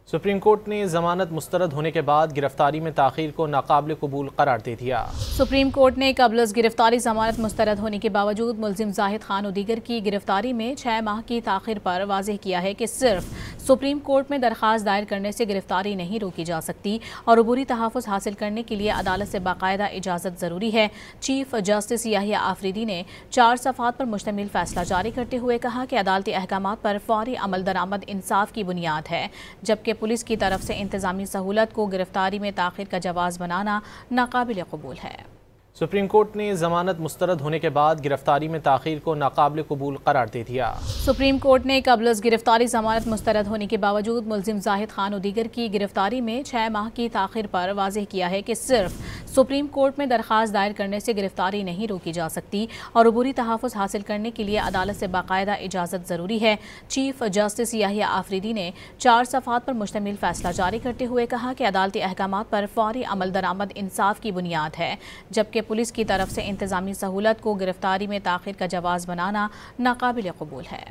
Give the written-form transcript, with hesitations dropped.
Supreme court نے ضمانت مسترد ہونے کے بعد گرفتاری میں تاخیر کو ناقابل قبول قرار دے دیا۔ سپریم کورٹ نے قبل از گرفتاری ضمانت مسترد ہونے کے باوجود ملزم زاہد خان و دیگر کی گرفتاری میں 6 ماہ کی تاخیر پر واضح کیا ہے کہ صرف سپریم کورٹ میں درخواست دائر کرنے سے گرفتاری نہیں روکی جا سکتی اور عبوری تحفظ حاصل کرنے کے لیے عدالت سے باقاعدہ اجازت ضروری ہے۔ چیف جسٹس یحییٰ آفریدی نے 4 صفحات پر مشتمل فیصلہ جاری کرتے ہوئے کہا کہ عدالتی احکامات پر فوری عمل درآمد انصاف کی بنیاد ہے، جبکہ پولیس کی طرف سے انتظامی سہولت کو گرفتاری میں تاخیر کا جواز بنانا ناقابل قبول ہے۔ سپریم کورٹ نے ضمانت مسترد ہونے کے بعد گرفتاری میں تاخیر کو ناقابل قبول قرار دے دیا۔ سپریم کورٹ نے قبل از گرفتاری ضمانت مسترد ہونے کے باوجود ملزم زاہد خان و دیگر کی گرفتاری میں 6 ماہ کی تاخیر پر واضح کیا ہے کہ صرف سپریم کورٹ میں درخواست دائر کرنے سے گرفتاری نہیں روکی جا سکتی اور عبوری تحفظ حاصل کرنے کے لیے عدالت سے باقاعدہ اجازت ضروری ہے۔ چیف جسٹس یحییٰ آفریدی نے 4 صفحات پر مشتمل فیصلہ جاری کرتے ہوئے کہا کہ عدالتی احکامات پر فوری عمل درآمد انصاف کی بنیاد ہے، جبکہ پولیس کی طرف سے انتظامی سہولت کو گرفتاری میں تاخیر کا جواز بنانا ناقابل قبول ہے۔